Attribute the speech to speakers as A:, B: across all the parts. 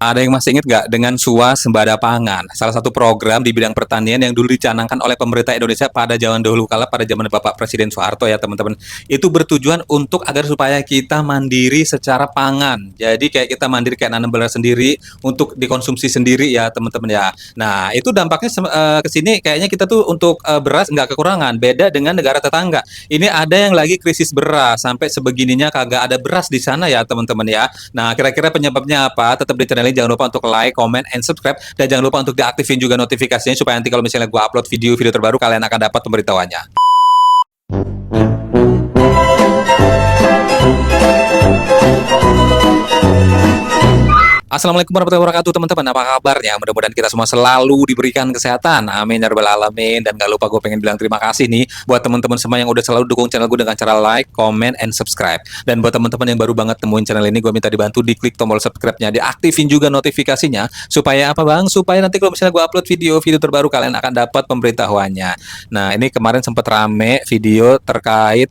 A: Ada yang masih ingat nggak dengan Swasembada Pangan? Salah satu program di bidang pertanian yang dulu dicanangkan oleh pemerintah Indonesia pada zaman dahulu kala, pada zaman Bapak Presiden Soeharto ya teman-teman. Itu bertujuan untuk agar supaya kita mandiri secara pangan. Jadi kayak kita mandiri kayak nanam beras sendiri untuk dikonsumsi sendiri ya teman-teman ya. Nah itu dampaknya ke sini kayaknya kita tuh untuk beras nggak kekurangan. Beda dengan negara tetangga. Ini ada yang lagi krisis beras sampai sebegininya kagak ada beras di sana ya teman-teman ya. Nah kira-kira penyebabnya apa? Tetap di channel ini jangan lupa untuk like, comment, and subscribe, dan jangan lupa untuk diaktifin juga notifikasinya supaya nanti kalau misalnya gue upload video-video terbaru kalian akan dapat pemberitahuannya. Assalamualaikum warahmatullahi wabarakatuh teman-teman, apa kabarnya? Mudah-mudahan kita semua selalu diberikan kesehatan, amin ya rabbal alamin. Dan gak lupa gue pengen bilang terima kasih nih buat teman-teman semua yang udah selalu dukung channel gue dengan cara like, comment, and subscribe. Dan buat teman-teman yang baru banget temuin channel ini, gue minta dibantu diklik tombol subscribe-nya, diaktifin juga notifikasinya. Supaya apa bang? Supaya nanti kalau misalnya gue upload video-video terbaru kalian akan dapat pemberitahuannya. Nah ini kemarin sempat rame video terkait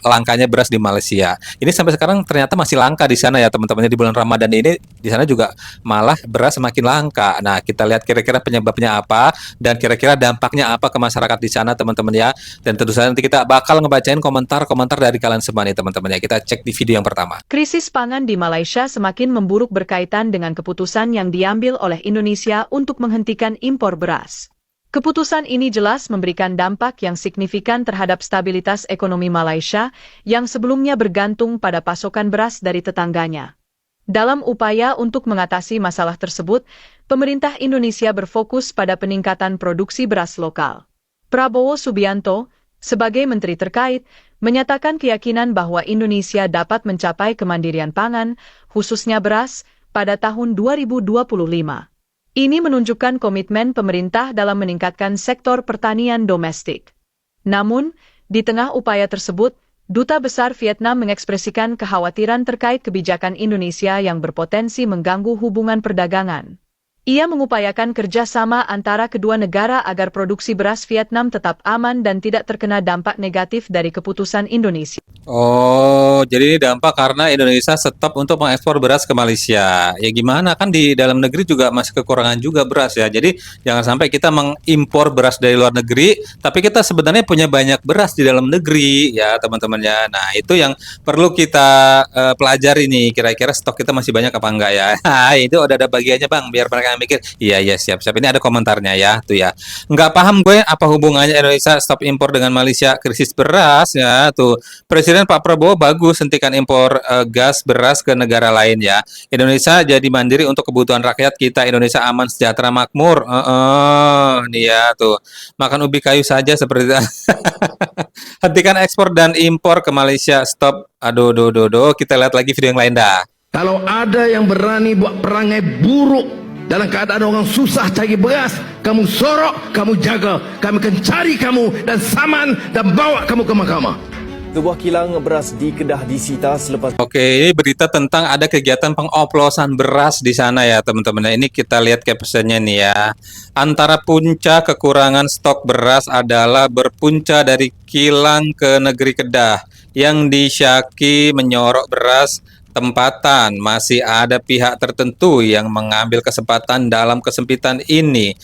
A: langkanya beras di Malaysia. Ini sampai sekarang ternyata masih langka di sana ya teman-temannya. Di bulan Ramadan ini di sana juga malah beras semakin langka. Nah, kita lihat kira-kira penyebabnya apa dan kira-kira dampaknya apa ke masyarakat di sana, teman-teman ya. Dan tentu saja nanti kita bakal ngebacain komentar-komentar dari kalian semua nih, teman-teman ya. Kita cek di video yang pertama.
B: Krisis pangan di Malaysia semakin memburuk berkaitan dengan keputusan yang diambil oleh Indonesia untuk menghentikan impor beras. Keputusan ini jelas memberikan dampak yang signifikan terhadap stabilitas ekonomi Malaysia yang sebelumnya bergantung pada pasokan beras dari tetangganya. Dalam upaya untuk mengatasi masalah tersebut, pemerintah Indonesia berfokus pada peningkatan produksi beras lokal. Prabowo Subianto, sebagai menteri terkait, menyatakan keyakinan bahwa Indonesia dapat mencapai kemandirian pangan, khususnya beras, pada tahun 2025. Ini menunjukkan komitmen pemerintah dalam meningkatkan sektor pertanian domestik. Namun, di tengah upaya tersebut, Duta Besar Vietnam mengekspresikan kekhawatiran terkait kebijakan Indonesia yang berpotensi mengganggu hubungan perdagangan. Ia mengupayakan kerjasama antara kedua negara agar produksi beras Vietnam tetap aman dan tidak terkena dampak negatif dari keputusan Indonesia.
A: Oh, jadi ini dampak karena Indonesia stop untuk mengekspor beras ke Malaysia. Ya gimana, kan di dalam negeri juga masih kekurangan juga beras ya. Jadi jangan sampai kita mengimpor beras dari luar negeri, tapi kita sebenarnya punya banyak beras di dalam negeri ya teman-teman ya. Nah itu yang perlu kita pelajari nih. Kira-kira stok kita masih banyak apa enggak ya? Itu udah ada bagiannya bang, biar mereka mikir. Iya siap-siap. Ini ada komentarnya ya tuh ya. Nggak paham gue apa hubungannya Indonesia stop impor dengan Malaysia krisis beras ya tuh. Presiden Pak Prabowo bagus hentikan impor gas beras ke negara lain ya. Indonesia jadi mandiri untuk kebutuhan rakyat kita. Indonesia aman, sejahtera, makmur. Nih ya tuh. Makan ubi kayu saja seperti itu. Hentikan ekspor dan impor ke Malaysia. Stop. Aduh. Kita lihat lagi video yang lain dah.
C: Kalau ada yang berani buat perangai buruk dalam keadaan orang susah cari beras, kamu sorok, kamu jaga, kami akan cari kamu dan saman dan bawa kamu ke mahkamah.
D: Sebuah kilang beras di Kedah disita selepas...
A: Oke, ini berita tentang ada kegiatan pengoplosan beras di sana ya teman-teman. Ini kita lihat captionnya nih ya. Antara punca kekurangan stok beras adalah berpunca dari kilang ke negeri Kedah yang disyaki menyorok beras tempatan. Masih ada pihak tertentu yang mengambil kesempatan dalam kesempitan ini.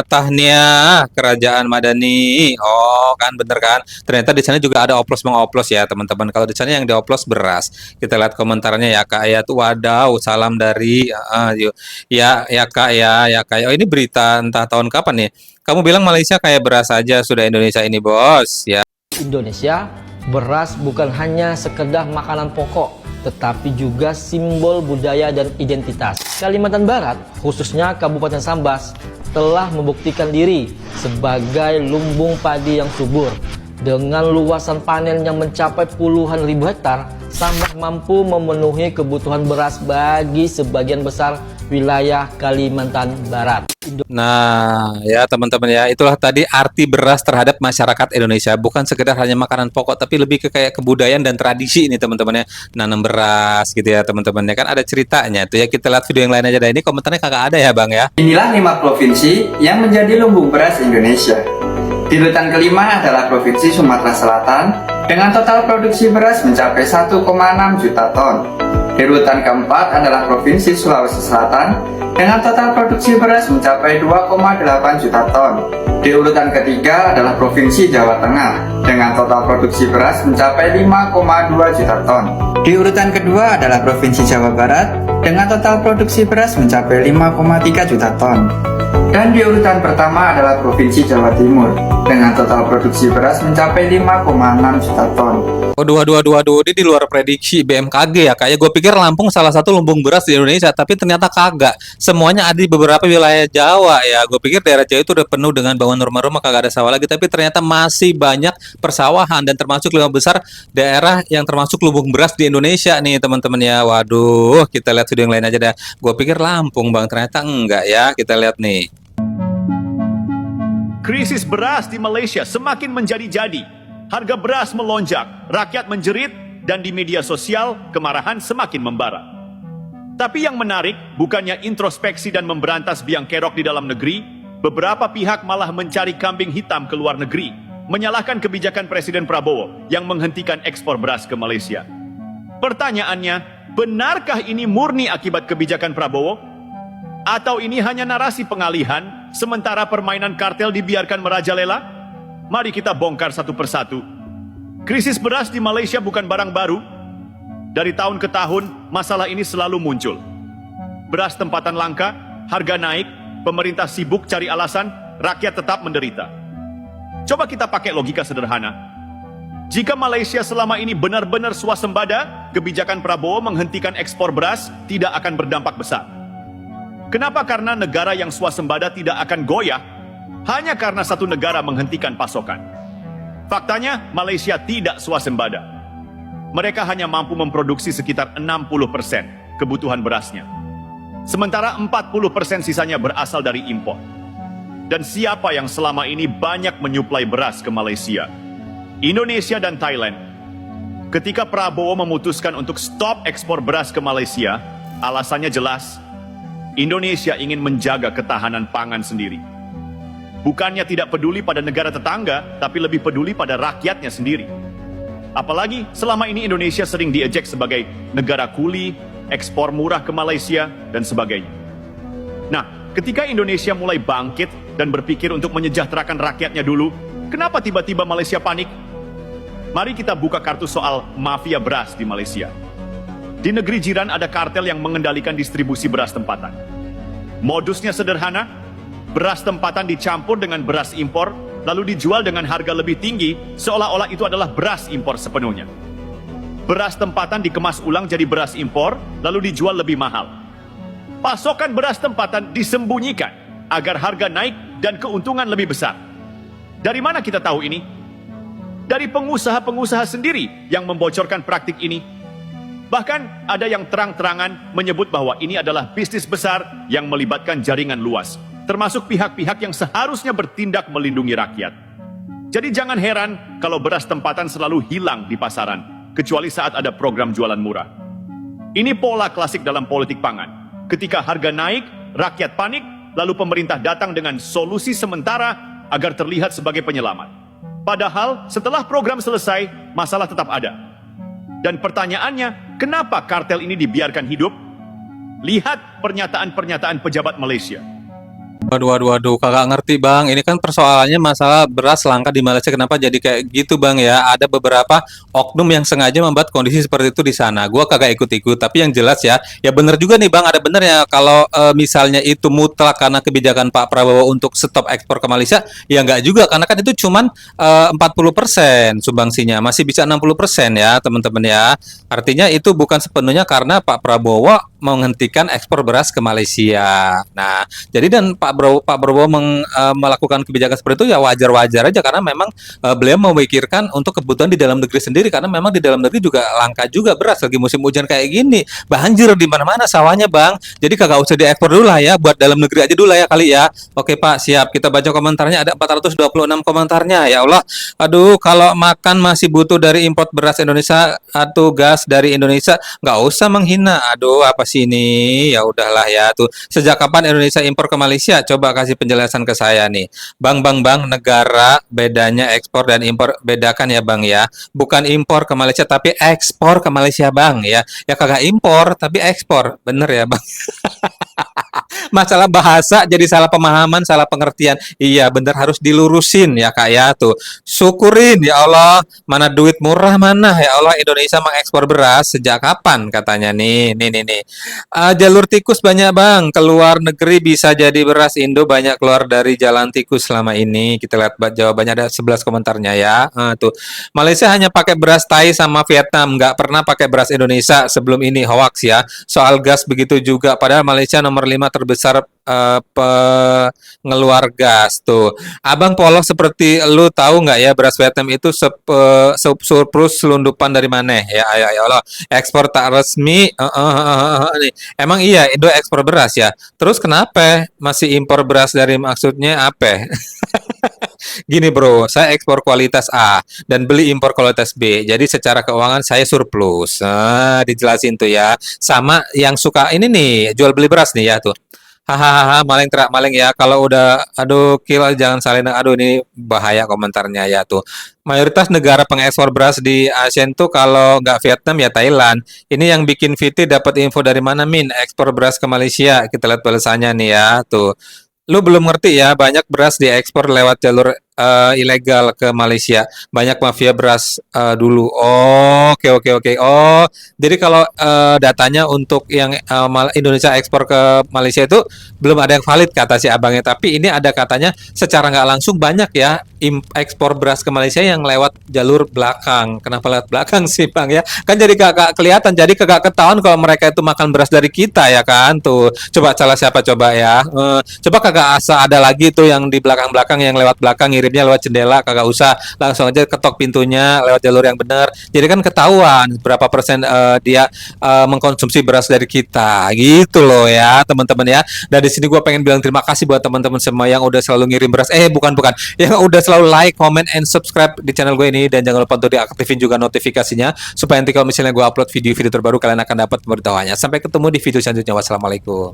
A: Tahniah Kerajaan Madani. Oh kan bener kan, ternyata di sana juga ada oplos-mengoplos ya teman-teman. Kalau di sana yang dioplos beras. Kita lihat komentarnya ya kak ya tuh, wadaw, salam dari ya kak ya kak. Oh ini berita entah tahun kapan nih. Kamu bilang Malaysia kayak beras saja, sudah Indonesia ini bos ya.
E: Indonesia, beras bukan hanya sekedar makanan pokok, tetapi juga simbol budaya dan identitas. Kalimantan Barat, khususnya Kabupaten Sambas, telah membuktikan diri sebagai lumbung padi yang subur. Dengan luasan panen yang mencapai puluhan ribu hektar, Sambas mampu memenuhi kebutuhan beras bagi sebagian besar wilayah Kalimantan Barat.
A: Nah ya teman-teman ya, itulah tadi arti beras terhadap masyarakat Indonesia. Bukan sekedar hanya makanan pokok, tapi lebih ke kayak kebudayaan dan tradisi ini teman-teman ya. Nanam beras gitu ya teman-teman ya, kan ada ceritanya tuh ya. Kita lihat video yang lain aja. Ini komentarnya kagak ada ya bang ya.
F: Inilah 5 provinsi yang menjadi lumbung beras Indonesia. Di urutan kelima adalah Provinsi Sumatera Selatan dengan total produksi beras mencapai 1,6 juta ton. Di urutan keempat adalah Provinsi Sulawesi Selatan dengan total produksi beras mencapai 2,8 juta ton. Di urutan ketiga adalah Provinsi Jawa Tengah dengan total produksi beras mencapai 5,2 juta ton. Di urutan kedua adalah Provinsi Jawa Barat dengan total produksi beras mencapai 5,3 juta ton. Dan di urutan pertama adalah Provinsi Jawa Timur dengan total produksi beras mencapai 5,6 juta ton.
A: Waduh, ini di luar prediksi BMKG ya. Kayak gue pikir Lampung salah satu lumbung beras di Indonesia, tapi ternyata kagak. Semuanya ada di beberapa wilayah Jawa ya. Gue pikir daerah Jawa itu udah penuh dengan bangunan rumah-rumah, kagak ada sawah lagi, tapi ternyata masih banyak persawahan dan termasuk 5 besar daerah yang termasuk lumbung beras di Indonesia nih teman-teman ya. Waduh, kita lihat video yang lain aja dah. Gue pikir Lampung bang, ternyata enggak ya. Kita lihat nih.
G: Krisis beras di Malaysia semakin menjadi-jadi. Harga beras melonjak, rakyat menjerit, dan di media sosial kemarahan semakin membara. Tapi yang menarik, bukannya introspeksi dan memberantas biang kerok di dalam negeri, beberapa pihak malah mencari kambing hitam ke luar negeri, menyalahkan kebijakan Presiden Prabowo yang menghentikan ekspor beras ke Malaysia. Pertanyaannya, benarkah ini murni akibat kebijakan Prabowo? Atau ini hanya narasi pengalihan, sementara permainan kartel dibiarkan merajalela? Mari kita bongkar satu persatu. Krisis beras di Malaysia bukan barang baru. Dari tahun ke tahun, masalah ini selalu muncul. Beras tempatan langka, harga naik, pemerintah sibuk cari alasan, rakyat tetap menderita. Coba kita pakai logika sederhana. Jika Malaysia selama ini benar-benar swasembada, kebijakan Prabowo menghentikan ekspor beras tidak akan berdampak besar. Kenapa? Karena negara yang swasembada tidak akan goyah hanya karena satu negara menghentikan pasokan. Faktanya, Malaysia tidak swasembada. Mereka hanya mampu memproduksi sekitar 60% kebutuhan berasnya. Sementara 40% sisanya berasal dari impor. Dan siapa yang selama ini banyak menyuplai beras ke Malaysia? Indonesia dan Thailand. Ketika Prabowo memutuskan untuk stop ekspor beras ke Malaysia, alasannya jelas, Indonesia ingin menjaga ketahanan pangan sendiri. Bukannya tidak peduli pada negara tetangga, tapi lebih peduli pada rakyatnya sendiri. Apalagi selama ini Indonesia sering diejek sebagai negara kuli, ekspor murah ke Malaysia, dan sebagainya. Nah, ketika Indonesia mulai bangkit dan berpikir untuk menyejahterakan rakyatnya dulu, kenapa tiba-tiba Malaysia panik? Mari kita buka kartu soal mafia beras di Malaysia. Di negeri jiran ada kartel yang mengendalikan distribusi beras tempatan. Modusnya sederhana, beras tempatan dicampur dengan beras impor, lalu dijual dengan harga lebih tinggi, seolah-olah itu adalah beras impor sepenuhnya. Beras tempatan dikemas ulang jadi beras impor, lalu dijual lebih mahal. Pasokan beras tempatan disembunyikan, agar harga naik dan keuntungan lebih besar. Dari mana kita tahu ini? Dari pengusaha-pengusaha sendiri yang membocorkan praktik ini. Bahkan ada yang terang-terangan menyebut bahwa ini adalah bisnis besar yang melibatkan jaringan luas, termasuk pihak-pihak yang seharusnya bertindak melindungi rakyat. Jadi jangan heran kalau beras tempatan selalu hilang di pasaran, kecuali saat ada program jualan murah. Ini pola klasik dalam politik pangan. Ketika harga naik, rakyat panik, lalu pemerintah datang dengan solusi sementara agar terlihat sebagai penyelamat. Padahal setelah program selesai, masalah tetap ada. Dan pertanyaannya, kenapa kartel ini dibiarkan hidup? Lihat pernyataan-pernyataan pejabat Malaysia.
A: Waduh, kagak ngerti bang. Ini kan persoalannya masalah beras langka di Malaysia. Kenapa jadi kayak gitu bang ya? Ada beberapa oknum yang sengaja membuat kondisi seperti itu di sana. Gua kagak ikut-ikut. Tapi yang jelas ya benar juga nih bang. Ada benar ya kalau misalnya itu mutlak karena kebijakan Pak Prabowo untuk stop ekspor ke Malaysia, ya nggak juga. Karena kan itu cuman 40% sumbangsinya, masih bisa 60% ya teman-teman ya. Artinya itu bukan sepenuhnya karena Pak Prabowo menghentikan ekspor beras ke Malaysia. Nah, jadi dan Pak Prabowo melakukan kebijakan seperti itu ya wajar-wajar aja karena memang beliau memikirkan untuk kebutuhan di dalam negeri sendiri karena memang di dalam negeri juga langka juga beras lagi musim hujan kayak gini. Banjir di mana-mana sawahnya, Bang. Jadi kagak usah diekspor dulu lah ya, buat dalam negeri aja dulu lah ya kali ya. Oke, Pak, siap. Kita baca komentarnya ada 426 komentarnya. Ya Allah. Aduh, kalau makan masih butuh dari import beras Indonesia atau gas dari Indonesia, nggak usah menghina. Aduh, apa sih sini. Ya udahlah ya tuh. Sejak kapan Indonesia impor ke Malaysia? Coba kasih penjelasan ke saya nih. Bang, negara bedanya ekspor dan impor bedakan ya Bang ya. Bukan impor ke Malaysia tapi ekspor ke Malaysia Bang ya. Ya kagak impor tapi ekspor. Bener ya Bang. Masalah bahasa jadi salah pemahaman, salah pengertian. Iya, bener harus dilurusin ya Kak ya tuh. Syukurin ya Allah, mana duit murah mana ya Allah Indonesia mengekspor beras sejak kapan katanya nih. Nih. Jalur tikus banyak Bang, keluar negeri bisa jadi beras Indo banyak keluar dari jalan tikus selama ini. Kita lihat jawabannya ada 11 komentarnya ya. Tuh. Malaysia hanya pakai beras Thai sama Vietnam, nggak pernah pakai beras Indonesia sebelum ini hoax ya. Soal gas begitu juga, padahal Malaysia nomor 5 terbesar pengeluar gas tuh. Abang polos seperti lu tahu nggak ya beras Vietnam itu surplus selundupan dari mana ya? Ya Allah, ekspor tak resmi. Nih. Emang iya Indo ekspor beras ya. Terus kenapa masih impor beras dari maksudnya apa? Gini bro, saya ekspor kualitas A dan beli impor kualitas B. Jadi secara keuangan saya surplus. Dijelasin tuh ya. Sama yang suka ini nih, jual beli beras nih ya tuh. Hahaha, maling terak maling ya. Kalau udah, aduh, kill jangan salin. Aduh, ini bahaya komentarnya ya tuh. Mayoritas negara pengekspor beras di ASEAN tuh kalau nggak Vietnam ya Thailand. Ini yang bikin VT dapat info dari mana Min? Ekspor beras ke Malaysia. Kita lihat balasannya nih ya tuh. Lu belum ngerti ya, banyak beras diekspor lewat jalur ilegal ke Malaysia. Banyak mafia beras dulu. Oh, oke. Oh, jadi kalau datanya untuk yang Indonesia ekspor ke Malaysia itu belum ada yang valid kata si abangnya. Tapi ini ada katanya secara nggak langsung banyak ya ekspor beras ke Malaysia yang lewat jalur belakang. Kenapa lewat belakang sih Bang ya? Kan jadi kagak kelihatan, jadi kagak ketahuan kalau mereka itu makan beras dari kita ya kan tuh. Coba salah siapa coba ya. Coba kagak asa ada lagi tuh yang di belakang-belakang yang lewat belakang ngirimnya lewat jendela, kagak usah langsung aja ketok pintunya lewat jalur yang benar. Jadi kan ketahuan berapa persen dia mengkonsumsi beras dari kita gitu loh ya teman-teman ya. Dan di sini gue pengen bilang terima kasih buat teman-teman semua yang udah selalu ngirim beras. Bukan yang udah selalu like, comment, and subscribe di channel gue ini, dan jangan lupa untuk diaktifin juga notifikasinya supaya nanti kalau misalnya gue upload video-video terbaru kalian akan dapat pemberitahuannya. Sampai ketemu di video selanjutnya. Wassalamualaikum.